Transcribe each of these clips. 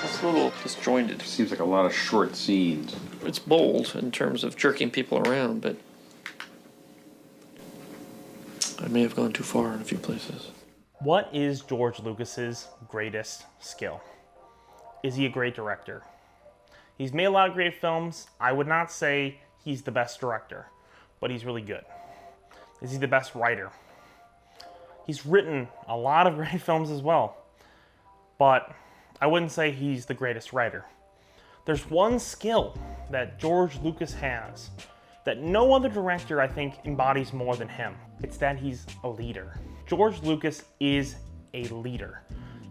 It's a little disjointed. Seems like a lot of short scenes. It's bold in terms of jerking people around, but I may have gone too far in a few places. What is George Lucas's greatest skill? Is he a great director? He's made a lot of great films. I would not say he's the best director, but he's really good. Is he the best writer? He's written a lot of great films as well, but I wouldn't say he's the greatest writer. There's one skill that George Lucas has that no other director, I think, embodies more than him. It's that he's a leader. George Lucas is a leader.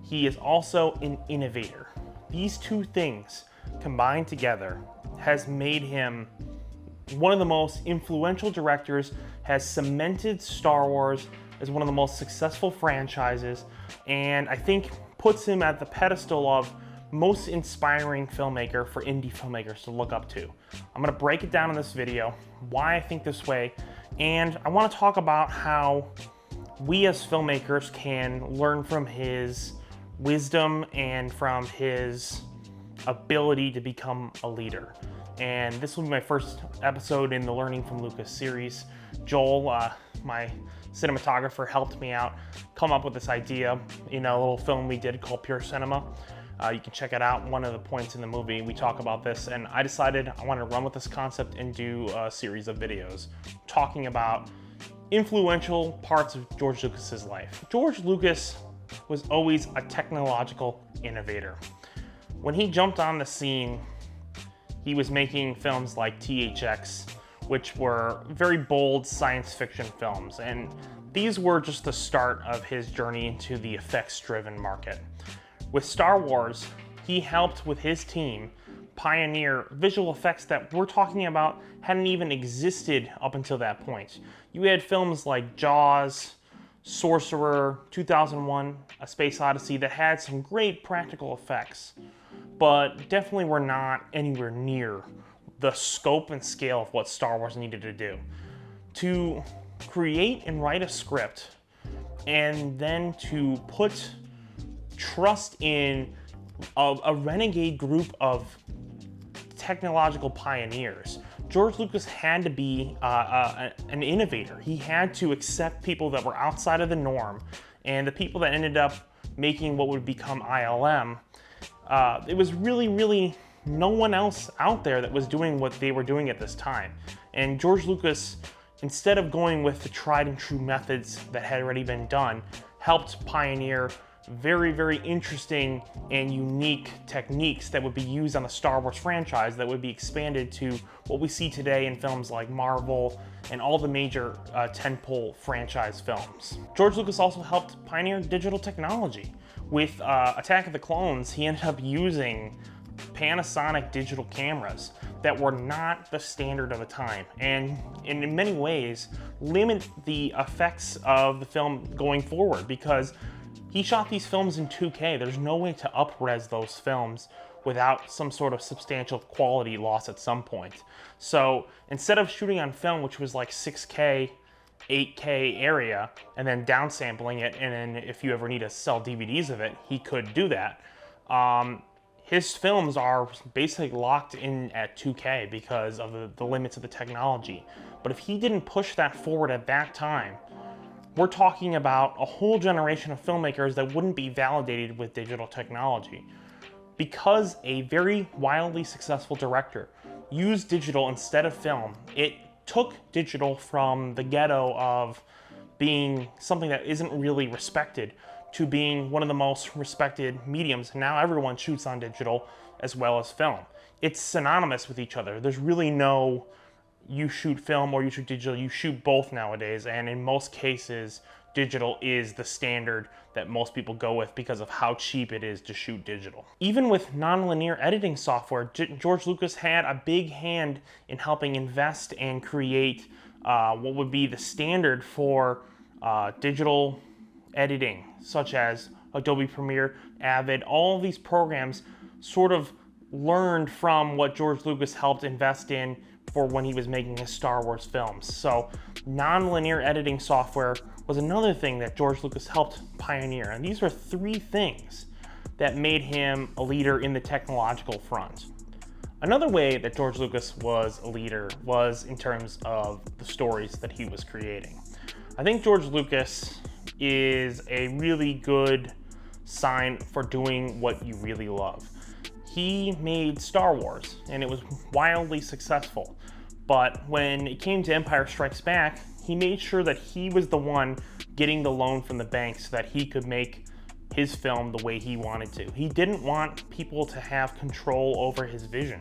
He is also an innovator. These two things combined together has made him one of the most influential directors, has cemented Star Wars as one of the most successful franchises, and I think puts him at the pedestal of most inspiring filmmaker for indie filmmakers to look up to. I'm gonna break it down in this video, why I think this way, and I wanna talk about how we as filmmakers can learn from his wisdom and from his ability to become a leader. And this will be my first episode in the Learning from Lucas series. Joel, my cinematographer, helped me out come up with this idea in a little film we did called Pure Cinema. You can check it out. One of the points in the movie, we talk about this, and I decided I wanted to run with this concept and do a series of videos talking about influential parts of George Lucas's life. George Lucas was always a technological innovator. When he jumped on the scene, he was making films like THX, which were very bold science fiction films, and these were just the start of his journey into the effects-driven market. With Star Wars, he helped with his team pioneer visual effects that we're talking about hadn't even existed up until that point. You had films like Jaws, Sorcerer, 2001, A Space Odyssey that had some great practical effects, but definitely were not anywhere near the scope and scale of what Star Wars needed to do. To create and write a script and then to put trust in a renegade group of technological pioneers, George Lucas had to be an innovator. He had to accept people that were outside of the norm, and the people that ended up making what would become ILM, it was really no one else out there that was doing what they were doing at this time. And George Lucas, instead of going with the tried and true methods that had already been done, helped pioneer very interesting and unique techniques that would be used on the Star Wars franchise that would be expanded to what we see today in films like Marvel and all the major tentpole franchise films. George Lucas also helped pioneer digital technology. With Attack of the Clones, he ended up using Panasonic digital cameras that were not the standard of the time, and in many ways limit the effects of the film going forward, because he shot these films in 2K. There's no way to up-res those films without some sort of substantial quality loss at some point. So instead of shooting on film, which was like 6K, 8K area, and then downsampling it, and then if you ever need to sell DVDs of it, he could do that. His films are basically locked in at 2K because of the limits of the technology. But if he didn't push that forward at that time, we're talking about a whole generation of filmmakers that wouldn't be validated with digital technology. Because a very wildly successful director used digital instead of film, it took digital from the ghetto of being something that isn't really respected to being one of the most respected mediums. Now everyone shoots on digital as well as film. It's synonymous with each other. There's really no you shoot film or you shoot digital. You shoot both nowadays, and in most cases digital is the standard that most people go with because of how cheap it is to shoot digital. Even with non-linear editing software, George Lucas had a big hand in helping invest and create what would be the standard for digital editing, such as Adobe Premiere, Avid. All of these programs sort of learned from what George Lucas helped invest in for when he was making his Star Wars films. So non-linear editing software was another thing that George Lucas helped pioneer. And these are three things that made him a leader in the technological front. Another way that George Lucas was a leader was in terms of the stories that he was creating. I think George Lucas is a really good sign for doing what you really love. He made Star Wars, and it was wildly successful. But when it came to Empire Strikes Back, he made sure that he was the one getting the loan from the bank so that he could make his film the way he wanted to. He didn't want people to have control over his vision.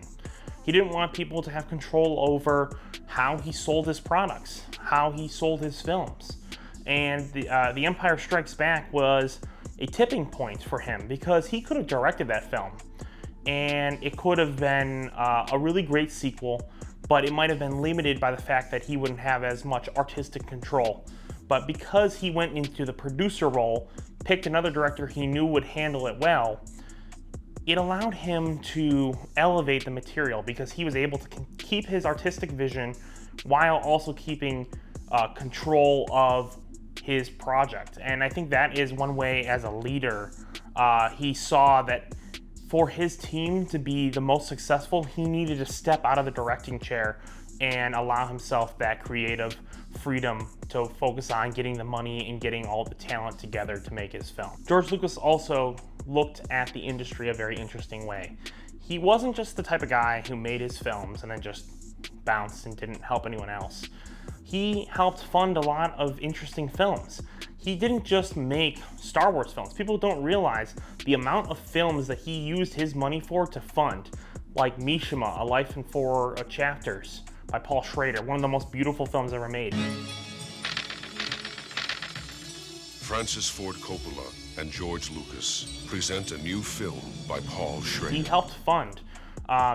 He didn't want people to have control over how he sold his products, how he sold his films. And the Empire Strikes Back was a tipping point for him because he could have directed that film and it could have been a really great sequel, but it might have been limited by the fact that he wouldn't have as much artistic control. But because he went into the producer role, picked another director he knew would handle it well, it allowed him to elevate the material because he was able to keep his artistic vision while also keeping control of his project. And I think that is one way as a leader, he saw that for his team to be the most successful, he needed to step out of the directing chair and allow himself that creative freedom to focus on getting the money and getting all the talent together to make his film. George Lucas also looked at the industry a very interesting way. He wasn't just the type of guy who made his films and then just bounced and didn't help anyone else. He helped fund a lot of interesting films. He didn't just make Star Wars films. People don't realize the amount of films that he used his money for to fund, like Mishima, A Life in 4 Chapters by Paul Schrader, one of the most beautiful films ever made. Francis Ford Coppola and George Lucas present a new film by Paul Schrader. He helped fund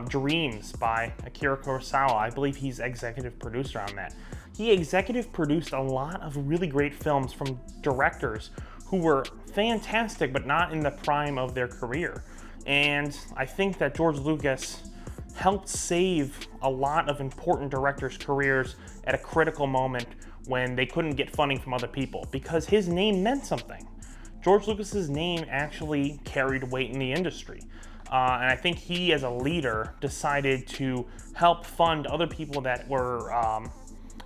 Dreams by Akira Kurosawa. I believe he's executive producer on that. He executive produced a lot of really great films from directors who were fantastic but not in the prime of their career. And I think that George Lucas helped save a lot of important directors' careers at a critical moment when they couldn't get funding from other people because his name meant something. George Lucas's name actually carried weight in the industry. And I think he, as a leader, decided to help fund other people that were,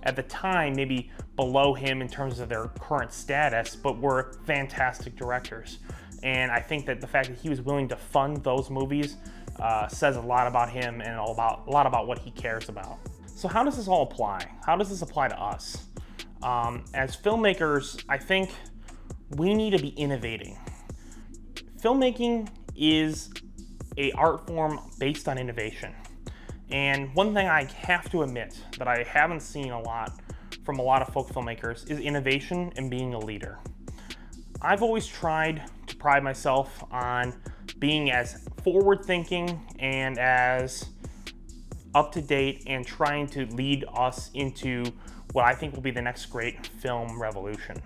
at the time, maybe below him in terms of their current status, but were fantastic directors. And I think that the fact that he was willing to fund those movies says a lot about him and a lot about what he cares about. So how does this all apply? How does this apply to us? As filmmakers, I think we need to be innovating. Filmmaking is an art form based on innovation. And one thing I have to admit that I haven't seen a lot from a lot of folk filmmakers is innovation and being a leader. I've always tried to pride myself on being as forward-thinking and as up-to-date and trying to lead us into what I think will be the next great film revolution.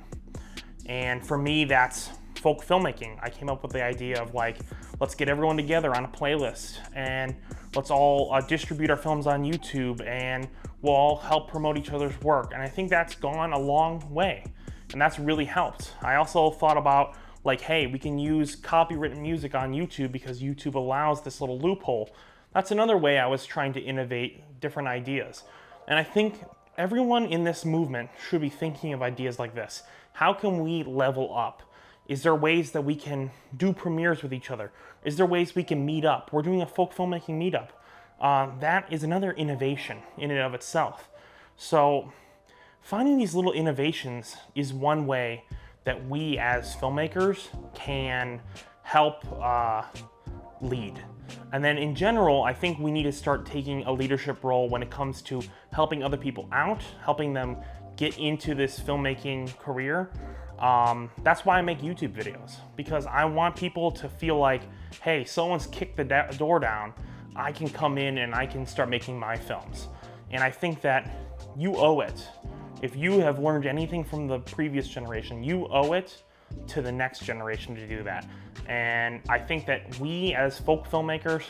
And for me, that's folk filmmaking. I came up with the idea of like, let's get everyone together on a playlist and let's all distribute our films on YouTube and we'll all help promote each other's work. And I think that's gone a long way and that's really helped. I also thought about like, hey, we can use copywritten music on YouTube because YouTube allows this little loophole. That's another way I was trying to innovate different ideas. And I think everyone in this movement should be thinking of ideas like this. How can we level up? Is there ways that we can do premieres with each other? Is there ways we can meet up? We're doing a folk filmmaking meetup. That is another innovation in and of itself. So finding these little innovations is one way that we as filmmakers can help lead. And then in general, I think we need to start taking a leadership role when it comes to helping other people out, helping them get into this filmmaking career. That's why I make YouTube videos, because I want people to feel like, hey, someone's kicked the door down, I can come in and I can start making my films. And I think that you owe it. If you have learned anything from the previous generation, you owe it to the next generation to do that. And I think that we as folk filmmakers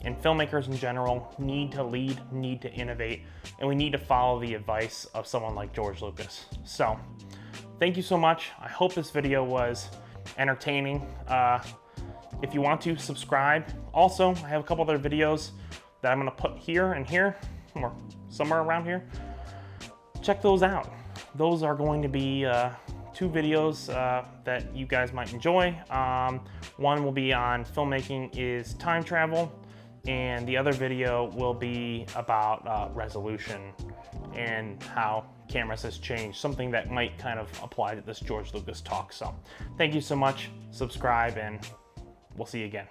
and filmmakers in general need to lead, need to innovate, and we need to follow the advice of someone like George Lucas. So thank you so much. I hope this video was entertaining. If you want to subscribe, also, I have a couple other videos that I'm gonna put here and here, or somewhere around here. Check those out. Those are going to be 2 videos that you guys might enjoy. One will be on filmmaking is time travel, and the other video will be about resolution and how cameras has changed, something that might kind of apply to this George Lucas talk. So thank you so much, subscribe, and we'll see you again.